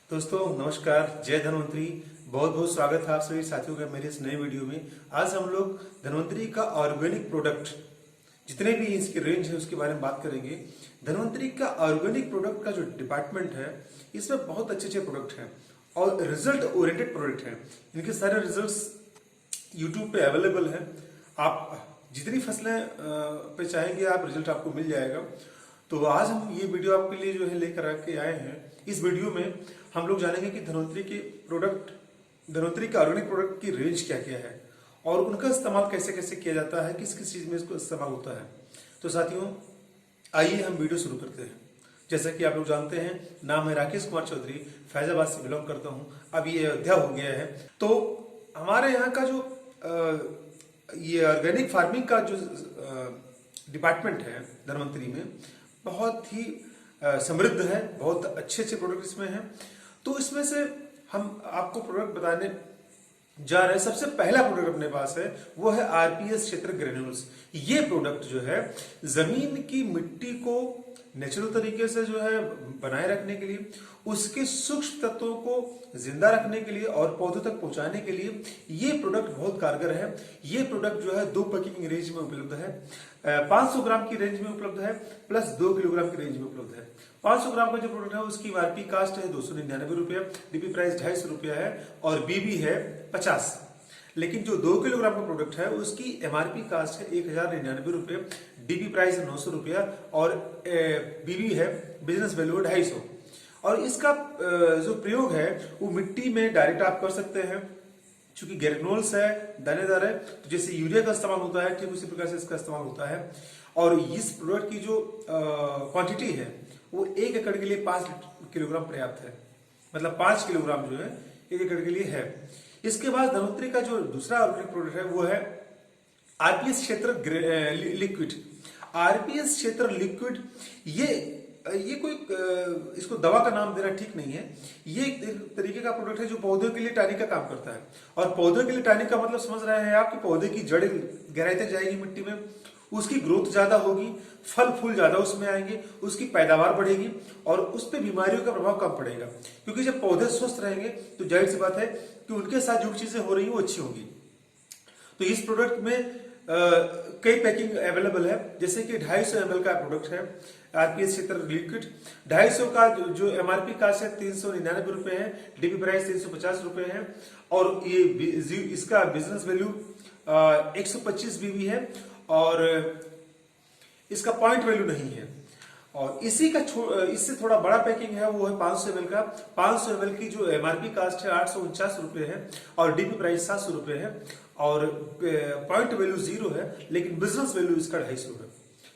दोस्तों नमस्कार, जय धन्वंतरी। बहुत बहुत स्वागत है आप सभी साथियों का मेरे इस नए वीडियो में। आज हम लोग धन्वंतरी का ऑर्गेनिक प्रोडक्ट जितने भी इसकी रेंज है उसके बारे में बात करेंगे। धन्वंतरी का ऑर्गेनिक प्रोडक्ट का जो डिपार्टमेंट है इसमें बहुत अच्छे अच्छे प्रोडक्ट हैं और रिजल्ट ओरिएंटेड प्रोडक्ट हैं। इनके सारे रिजल्ट्स यूट्यूब पे अवेलेबल है। आप जितनी फसलें पे चाहेंगे आप रिजल्ट आपको मिल जाएगा। तो आज हम ये वीडियो आपके लिए जो है लेकर आके आए हैं। इस वीडियो में हम लोग जानेंगे कि धन्वंतरी का ऑर्गेनिक प्रोडक्ट की रेंज क्या क्या है और उनका इस्तेमाल कैसे कैसे किया जाता है, किस किस चीज में इसको इस्तेमाल होता है। तो साथियों आइए हम वीडियो शुरू करते हैं। जैसा कि आप लोग जानते हैं, नाम है राकेश कुमार चौधरी, फैजाबाद से बिलोंग करता हूँ। अब ये अयोध्या हो गया है। तो हमारे यहाँ का जो ये ऑर्गेनिक फार्मिंग का जो डिपार्टमेंट है धन्वंतरी में बहुत ही समृद्ध है। बहुत अच्छे अच्छे प्रोडक्ट इसमें हैं। तो इसमें से हम आपको प्रोडक्ट बताने जा रहे हैं। सबसे पहला प्रोडक्ट अपने पास है वो है आरपीएस क्षेत्र ग्रेन्यूल्स। ये प्रोडक्ट जो है जमीन की मिट्टी को नेचुरल तरीके से जो है बनाए रखने के लिए, उसके सूक्ष्म तत्वों को जिंदा रखने के लिए और पौधों तक पहुंचाने के लिए ये प्रोडक्ट बहुत कारगर है। ये प्रोडक्ट जो है 2 पैकिंग रेंज में उपलब्ध है, 500 ग्राम की रेंज में उपलब्ध है, प्लस 2 किलोग्राम की रेंज में उपलब्ध है। 500 ग्राम का जो प्रोडक्ट है उसकी एमआरपी कास्ट है 299 रुपया, डीपी प्राइस 250 रुपया है और बीबी है 50। लेकिन जो 2 किलोग्राम का प्रोडक्ट है उसकी एमआरपी कास्ट है 1099 रुपये, डीपी प्राइस है 900 रुपया और बीबी है बिजनेस वैल्यू 250। और इसका जो प्रयोग है वो मिट्टी में डायरेक्ट आप कर सकते हैं। चूंकि ग्रेन्यूल्स है, दानेदार है, तो जैसे यूरिया का इस्तेमाल होता है ठीक उसी प्रकार से इसका इस्तेमाल होता है। और इस प्रोडक्ट की जो क्वांटिटी है वो 1 एकड़ के लिए 5 किलोग्राम पर्याप्त है। मतलब 5 किलोग्राम जो है 1 एकड़ के लिए है। इसके बाद धन्वंतरी का जो दूसरा ऑर्गेनिक प्रोडक्ट है वो है आरपीएस क्षेत्र लिक्विड। आरपीएस क्षेत्र लिक्विड ये कोई इसको दवा का नाम देना ठीक नहीं है। ये एक तरीके का प्रोडक्ट है जो पौधों के लिए टॉनिक का काम करता है। और पौधों के लिए टॉनिक का मतलब समझ रहे हैं आप कि पौधे की जड़ गहराई तक जाएगी मिट्टी में, उसकी ग्रोथ ज्यादा होगी, फल फूल ज्यादा उसमें आएंगे, उसकी पैदावार बढ़ेगी और उस पर बीमारियों का प्रभाव कम पड़ेगा। क्योंकि जब पौधे स्वस्थ रहेंगे तो जाहिर सी बात है कि उनके साथ जो चीजें हो रही हैं वो अच्छी होंगी। तो इस प्रोडक्ट में कई पैकिंग अवेलेबल है। जैसे कि 250 ml का प्रोडक्ट है आरपीएस क्षेत्र लिक्विड। 250 का जो एमआरपी कास्ट है 399 रुपए है, डीपी प्राइस 350 रुपए है और ये इसका बिजनेस वैल्यू 125 बीबी है और इसका पॉइंट वैल्यू नहीं है। और इससे थोड़ा बड़ा पैकिंग है वो है 500 ml का। 500 ml की जो एमआरपी कास्ट है 849 रुपए है और डीपी प्राइस 700 रुपए है और पॉइंट वैल्यू 0 है, लेकिन बिजनेस वैल्यू इसका 250 है।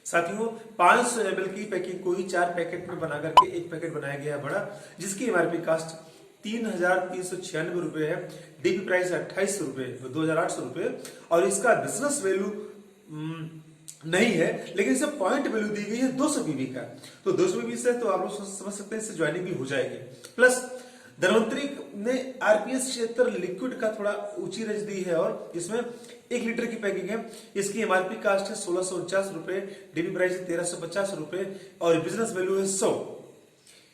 साथियों 500 ml की पैकिंग को ही 4 पैकेट में बना करके एक पैकेट बनाया गया है बड़ा, जिसकी एमआरपी कास्ट 3396 रुपए है, डीपी प्राइस 28 रुपए 2800 रुपए और इसका बिजनेस वैल्यू नहीं है, लेकिन इसे पॉइंट वैल्यू दी गई है 200 बीबी का। तो 200 बीबी से तो आप लोग समझ सकते हैं इससे ज्वाइनिंग भी हो जाएगी। प्लस धन्वंतरी ने आरपीएस क्षेत्र लिक्विड का थोड़ा ऊंची रेंज दी है और इसमें 1 लीटर की पैकिंग है। इसकी एमआरपी कास्ट है 1649 रुपए, डीपी प्राइस है 1350 रुपए और बिजनेस वैल्यू है 100।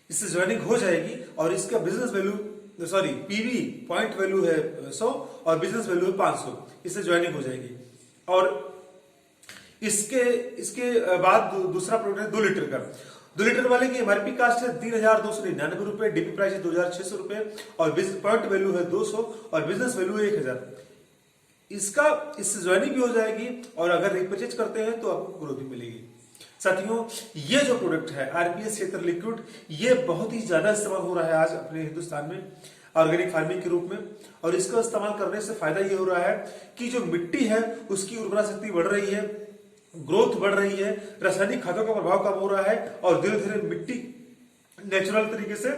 इससे ज्वाइनिंग हो जाएगी और इसका business value PV point value है 100 और बिजनेस वैल्यू है 500। इससे ज्वाइनिंग हो जाएगी। और इसके बाद दूसरा प्रोडक्ट है 2 लीटर का। 2 लीटर वाले की एमआरपी कास्ट है 3299 रुपए, डीपी प्राइस है 2600 रुपए और पॉइंट वैल्यू है 200 और बिजनेस वैल्यू है 1000। इससे ज्वाइनिंग भी हो जाएगी और अगर रिपर्चेज करते हैं तो आपको ग्रोथ भी मिलेगी। साथियों ये जो प्रोडक्ट है आरपीएस क्षेत्र लिक्विड ये बहुत ही ज्यादा इस्तेमाल हो रहा है आज अपने हिंदुस्तान में ऑर्गेनिक फार्मिंग के रूप में। और इसका इस्तेमाल करने से फायदा ये हो रहा है कि जो मिट्टी है उसकी उर्वरा शक्ति बढ़ रही है, ग्रोथ बढ़ रही है, रासायनिक खादों का प्रभाव कम हो रहा है और धीरे धीरे मिट्टी नेचुरल तरीके से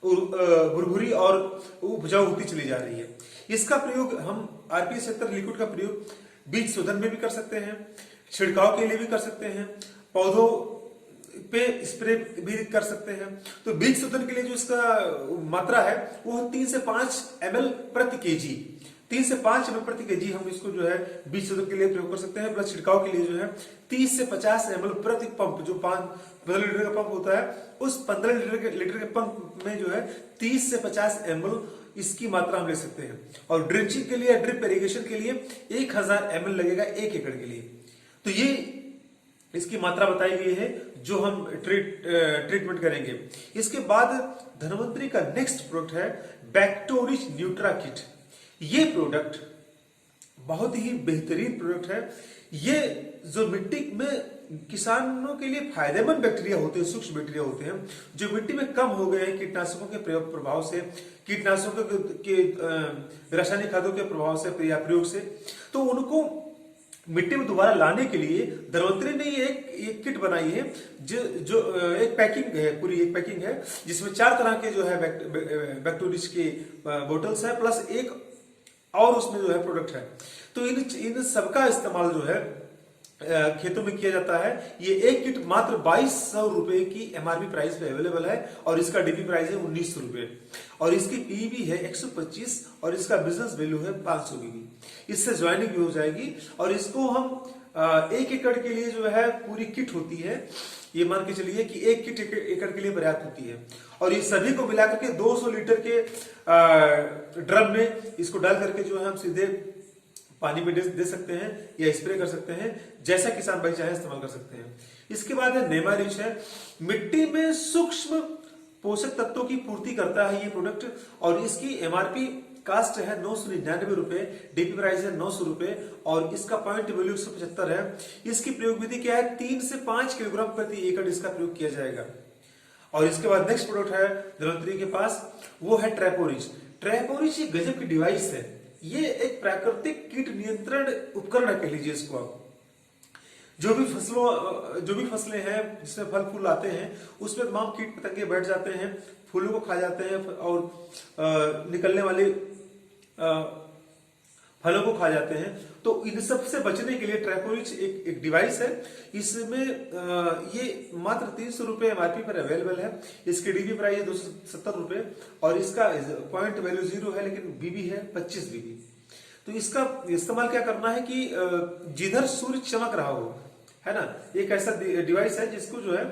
भुरभुरी और उपजाऊ होती चली जा रही है। इसका प्रयोग हम आरपीएस क्षेत्र लिक्विड का प्रयोग बीज शोधन में भी कर सकते हैं, छिड़काव के लिए भी कर सकते हैं, पौधों पे स्प्रे भी कर सकते हैं। तो बीज शोधन के लिए जो इसका मात्रा है वो 3 से 5 ml प्रति केजी 3 से 5 ml प्रति केजी हम इसको जो है बीज शोधक के लिए प्रयोग कर सकते हैं। प्लस छिड़काव के लिए जो है 30 से 50 ml प्रति पंप, जो 15 लीटर का पंप होता है, उस 15 लीटर के पंप में जो है 30 से 50 ml इसकी मात्रा हम ले सकते हैं। और ड्रिंचिंग के लिए, ड्रिप इरिगेशन के लिए 1000 ml लगेगा 1 एकड़ के लिए। तो ये इसकी मात्रा बताई गई है जो हम ट्रीटमेंट करेंगे। इसके बाद धनवंतरी का नेक्स्ट प्रोडक्ट है बैक्टोरिच न्यूट्रा किट। ये प्रोडक्ट बहुत ही बेहतरीन प्रोडक्ट है। ये जो मिट्टी में किसानों के लिए फायदेमंद बैक्टीरिया होते हैं, सूक्ष्म बैक्टीरिया होते हैं, जो मिट्टी में कम हो गए हैं कीटनाशकों के प्रभाव से, कीटनाशकों के रासायनिक खादों के प्रभाव से या प्रयोग से, तो उनको मिट्टी में दोबारा लाने के लिए धनवंतरी ने एक किट बनाई है जो एक पैकिंग है, पूरी एक पैकिंग है जिसमें 4 तरह के जो है बैक्टोरिच के बोटल्स है, प्लस एक और उसमें जो है प्रोडक्ट है। तो इन सबका इस्तेमाल जो है खेतों में किया जाता है। ये एक किट मात्र 2200 रुपए की एमआरपी प्राइस पे अवेलेबल है और इसका डीपी प्राइस है 1900 रुपए और इसकी पीवी है 125 और इसका बिजनेस वैल्यू है 500 बीबी। इससे ज्वाइनिंग भी हो जाएगी और इसको हम 1 एकड़ के लिए जो है पूरी किट होती है, ये मान के चलिए कि 1 किट एकड़ के लिए पर्याप्त होती है और ये सभी को मिलाकर के 200 लीटर के ड्रम में इसको डाल करके जो है हम सीधे पानी में दे सकते हैं या स्प्रे कर सकते हैं, जैसा किसान भाई चाहे इस्तेमाल कर सकते हैं। इसके बाद है नेमारिच है। मिट्टी में सूक्ष्म पोषक तत्वों की पूर्ति करता है ये प्रोडक्ट और इसकी एमआरपी कास्ट है 999 रुपए, डीपी प्राइस है 900 रुपए और इसका पॉइंट वैल्यू 175 है। इसकी प्रयोग विधि क्या है, 3 से 5 किलोग्राम प्रति एकड़ इसका प्रयोग किया जाएगा। और इसके बाद नेक्स्ट प्रोडक्ट है धनवंतरी के पास, वो है ट्रैपोरिच। ट्रैपोरिच एक गजब की डिवाइस है। ये एक प्राकृतिक कीट नियंत्रण उपकरण कह लीजिए इसको आप। जो भी फसलें हैं जिसमें फल फूल आते हैं उसमें तमाम कीट पतंगे बैठ जाते हैं, फूलों को खा जाते हैं और निकलने वाले फलों को खा जाते हैं। तो इन सब से बचने के लिए ट्रैपोरिच एक डिवाइस है। इसमें ये मात्र 300 रुपए एमआरपी पर अवेलेबल है। इसकी डीबी प्राइस है 270 रुपए और इसका पॉइंट वैल्यू 0 है लेकिन बीबी है 25 बीबी। तो इसका इस्तेमाल क्या करना है कि जिधर सूर्य चमक रहा हो, है ना, एक ऐसा डिवाइस है जिसको जो है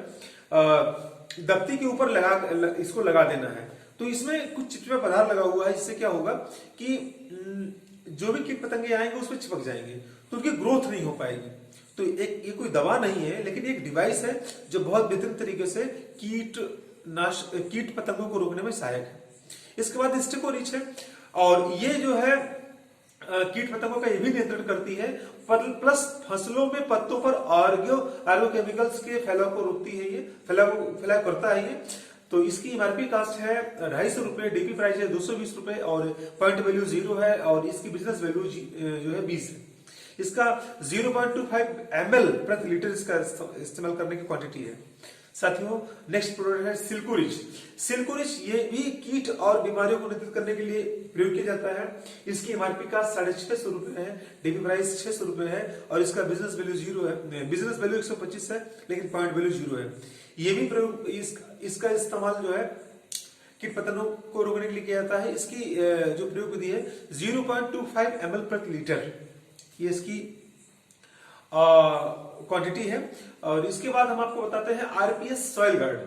दफ्ती के ऊपर इसको लगा देना है। तो इसमें कुछ चिपचिपा पदार्थ लगा हुआ है, जिससे क्या होगा कि जो भी कीट पतंगे आएंगे उसमें चिपक जाएंगे तो उनकी ग्रोथ नहीं हो पाएगी। तो ये कोई दवा नहीं है लेकिन एक डिवाइस है जो बहुत बेहतरीन तरीके से कीट पतंगों को रोकने में सहायक है। इसके बाद स्टिकोरिच है और ये जो है कीट पतंगों का ये भी नियंत्रण करती है, प्लस फसलों में पत्तों पर आर्गो केमिकल्स के फैलाव को रोकती है, ये फैलाव करता है ये। तो इसकी एमआरपी कास्ट है 250 रुपए, डीपी प्राइस है 220 रुपए और पॉइंट वैल्यू 0 है और इसकी बिजनेस वैल्यू जो है 20 है। इसका 0.25 ml प्रति लीटर इसका इस्तेमाल करने की क्वांटिटी है। साथियों नेक्स्ट प्रोडक्ट है सिल्कोरिच। सिल्कोरिच ये भी कीट और बीमारियों को नियंत्रित करने के लिए प्रयोग किया जाता है। इसकी एमआरपी का 650 रुपए है, डीपी प्राइस 600 रुपए है और इसका बिजनेस वैल्यू 0 है। बिजनेस वैल्यू 125 है लेकिन पॉइंट वैल्यू 0 है। ये भी प्रयोग इसका इस्तेमाल जो है कीट पतंगों को रोकने के लिए किया जाता है। इसकी जो प्रयोग विधि है 0.25 ml प्रति लीटर, ये इसकी क्वांटिटी है। और इसके बाद हम आपको बताते हैं RPS soil guard.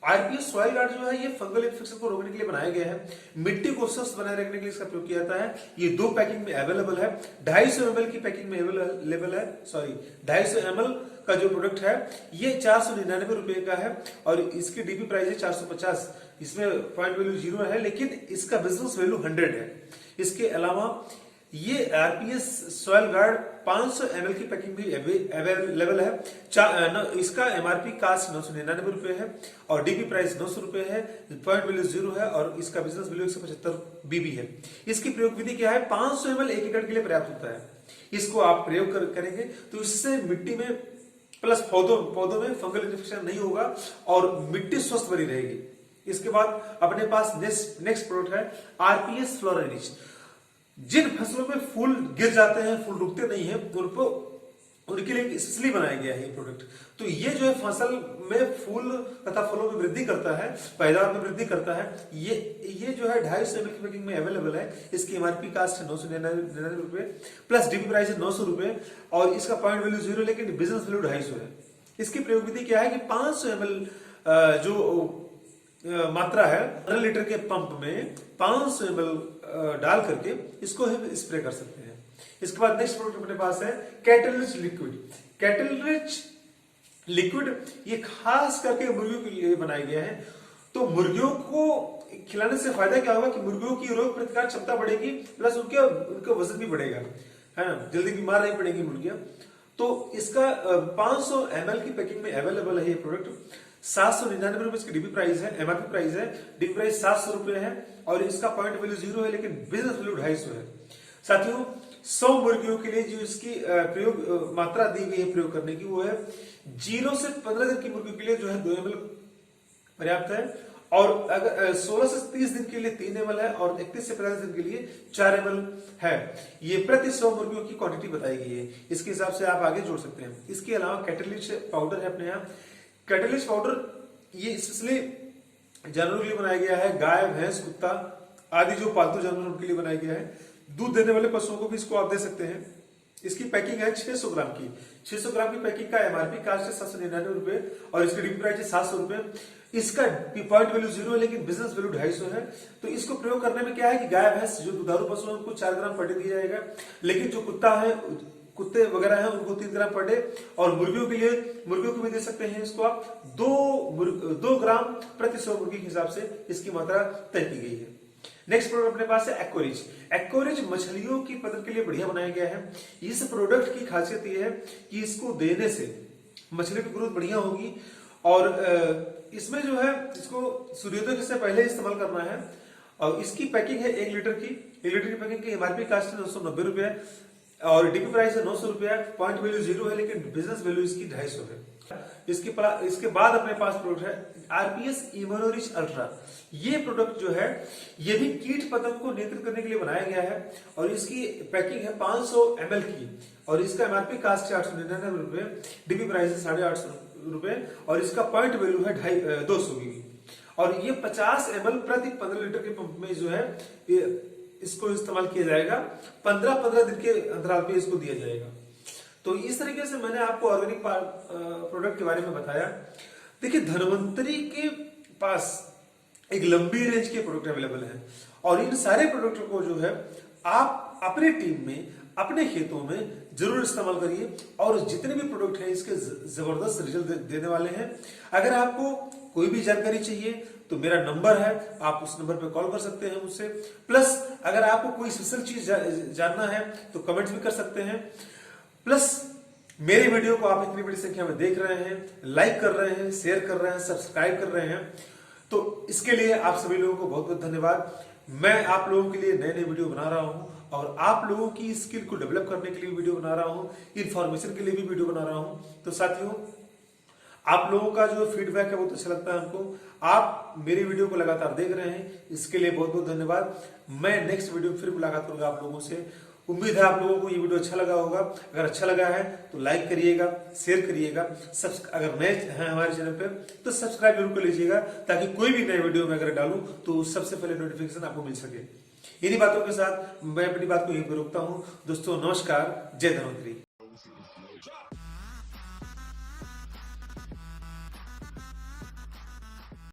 RPS soil guard जो है ये फंगल इन्फेक्शन को रोकने के लिए बनाया गया है। मिट्टी को स्वस्थ बनाए रखने के लिए इसका प्रयोग किया जाता है। ये 2 पैकिंग में अवेलेबल है, 250 ml की पैकिंग में अवेलेबल है, 250 ml का जो प्रोडक्ट है ये 499 रुपए का है और इसकी डीपी प्राइस है 450। इसमें पॉइंट वैल्यू 0 है लेकिन इसका बिजनेस वैल्यू 100 है। इसके अलावा ये आरपीएस सॉइल गार्ड 500 ml की पैकिंग भी अवेलेबल है। इसका एमआरपी कास्ट 999 रुपए है और डीपी प्राइस 900 रुपए है, पॉइंट वैल्यू 0 है और इसका बिजनेस वैल्यू 175 बीबी है। इसकी प्रयोग विधि क्या है, 500 ml 1 एकड़ के लिए पर्याप्त होता है। इसको आप प्रयोग करेंगे तो इससे मिट्टी में प्लस पौधों में फंगल इन्फेक्शन नहीं होगा और मिट्टी स्वस्थ बनी रहेगी। इसके बाद अपने पास नेक्स्ट प्रोडक्ट है आरपीएस फ्लोराइनिच। जिन फसलों में फूल गिर जाते हैं, फूल रुकते नहीं है, उनको उनके लिए स्पेशली बनाया गया है ये प्रोडक्ट। तो ये जो है फसल में फूल तथा फलों में वृद्धि करता है, पैदावार में वृद्धि करता है। ये जो है 250 ml की पैकिंग में अवेलेबल है। इसकी एमआरपी कास्ट है 999 रुपए, प्लस डीपी प्राइस है 900 रुपए, और इसका पॉइंट वैल्यू 0 लेकिन बिजनेस वैल्यू 250 है। इसकी प्रयोग विधि क्या है कि 500 ml जो मात्रा है 1 लीटर के पंप में 500 ml डाल करके इसको हम स्प्रे कर सकते हैं। इसके बाद नेक्स्ट प्रोडक्ट अपने पास है cattle rich liquid. Cattle rich liquid ये खास करके मुर्गियों के लिए बनाया गया है। तो मुर्गियों को खिलाने से फायदा क्या होगा कि मुर्गियों की रोग प्रतिकार क्षमता बढ़ेगी, प्लस उनका वजन भी बढ़ेगा, है ना, जल्दी बीमार नहीं पड़ेंगी मुर्गियां। तो इसका 500 ml की पैकिंग में अवेलेबल है ये प्रोडक्ट। 799 रुपए इसकी डीपी प्राइस है, एमआरपी प्राइस है। डीपी प्राइस 700 रुपए है और इसका पॉइंट वैल्यू 0 है लेकिन बिजनेस वैल्यू 250 है। साथियों 100 मुर्गियों के लिए जो इसकी प्रयोग मात्रा दी गई है प्रयोग करने की, वो है 0 से 15 दिन की मुर्गियों के लिए जो है 2 ml पर्याप्त है, और अगर 16 से 30 दिन के लिए 3 ml है, और 31 से 50 दिन के लिए 4 ml है। ये प्रति 100 मुर्गियों की क्वांटिटी बताई गई है। इसके हिसाब से आप आगे जोड़ सकते हैं। इसके अलावा कैटलिच पाउडर है अपने यहाँ। कैटलिच पाउडर ये स्पेशली जानवरों के लिए बनाया गया है। गाय, भैंस, कुत्ता आदि जो पालतू जानवर उनके लिए बनाया गया है। दूध देने वाले पशुओं को भी इसको आप दे सकते हैं। इसकी पैकिंग है 600 ग्राम की। 600 ग्राम की पैकिंग का एमआरपी कास्ट है 799 रुपए और इसकी डीपी प्राइस है 700 रुपए। इसका पॉइंट वैल्यू 0 है लेकिन बिजनेस वैल्यू 250 है। तो इसको प्रयोग करने में क्या है कि गाय, भैंस जो दुधारू पशु है उनको 4 ग्राम पर डे दिया जाएगा, लेकिन जो कुत्ते वगैरह हैं उनको 3 ग्राम पर डे, और मुर्गियों को भी दे सकते हैं। इसको आप 2 ग्राम प्रति 100 मुर्गी के हिसाब से इसकी मात्रा तय की गई है। नेक्स्ट प्रोडक्ट अपने पास है एक्वारिज। एक्वारिज मछलियों की पतन के लिए बढ़िया बनाया गया है। इस प्रोडक्ट की खासियत यह है कि इसको देने से मछली की ग्रोथ बढ़िया होगी, और इसमें जो है इसको सूर्योदय से पहले इस्तेमाल करना है। और इसकी पैकिंग है 1 लीटर की। 1 लीटर की पैकिंग की एमआरपी कास्ट है 990 रुपए और डीपी प्राइस है 900 रुपया। पॉइंट वैल्यू 0 है लेकिन बिजनेस वैल्यू इसकी 250 है। इसके बाद अपने पास प्रोडक्ट है आरपीएस इम्यूनोरिच अल्ट्रा। ये प्रोडक्ट जो है ये भी कीट पतंग को नियंत्रित करने के लिए बनाया गया है, और इसकी पैकिंग है 500 ml की, और इसका एमआरपी कास्ट है 899 रुपए, डीपी प्राइस है 850 रुपए, और इसका पॉइंट वैल्यू है 200 की। और ये 50 ml प्रति 15 लीटर के पंप में जो है इसको इस्तेमाल किया जाएगा। 15-15 दिन के अंतराल पे इसको दिया जाएगा। तो इस तरीके से मैंने आपको ऑर्गेनिक प्रोडक्ट के बारे में बताया। देखिए धन्वंतरी के पास एक लंबी रेंज के प्रोडक्ट अवेलेबल हैं, और इन सारे प्रोडक्ट को जो है आप अपनी टीम में, अपने खेतों में जरूर इस्तेमाल करिए, और जितने भी प्रोडक्ट हैं इसके जबरदस्त रिजल्ट देने वाले हैं। अगर आपको कोई भी जानकारी चाहिए तो मेरा नंबर है, आप उस नंबर पे कॉल कर सकते हैं मुझसे। प्लस अगर आपको कोई स्पेशल चीज जानना है तो कमेंट्स भी कर सकते हैं। प्लस मेरे वीडियो को आप इतनी बड़ी संख्या में देख रहे हैं, लाइक कर रहे हैं, शेयर कर रहे हैं, सब्सक्राइब कर रहे हैं, तो इसके लिए आप सभी लोगों को बहुत बहुत धन्यवाद। मैं आप लोगों के लिए नए नए वीडियो बना रहा हूं, और आप लोगों की स्किल को डेवलप करने के लिए वीडियो बना रहा हूं, इंफॉर्मेशन के लिए भी वीडियो बना रहा हूं। तो साथियों आप लोगों का जो फीडबैक है बहुत अच्छा लगता है हमको। आप मेरी वीडियो को लगातार देख रहे हैं, इसके लिए बहुत बहुत धन्यवाद। मैं नेक्स्ट वीडियो में फिर मुलाकात करूंगा आप लोगों से। उम्मीद है आप लोगों को ये वीडियो अच्छा लगा होगा। अगर अच्छा लगा है तो लाइक करिएगा, शेयर करिएगा। अगर नए हैं हमारे चैनल पे तो सब्सक्राइब जरूर कर लीजिएगा, ताकि कोई भी नए वीडियो में अगर डालूं तो सबसे पहले नोटिफिकेशन आपको मिल सके। इन्हीं बातों के साथ मैं अपनी बात को यहीं पर रोकता हूं। दोस्तों नमस्कार, जय धन्वंतरी।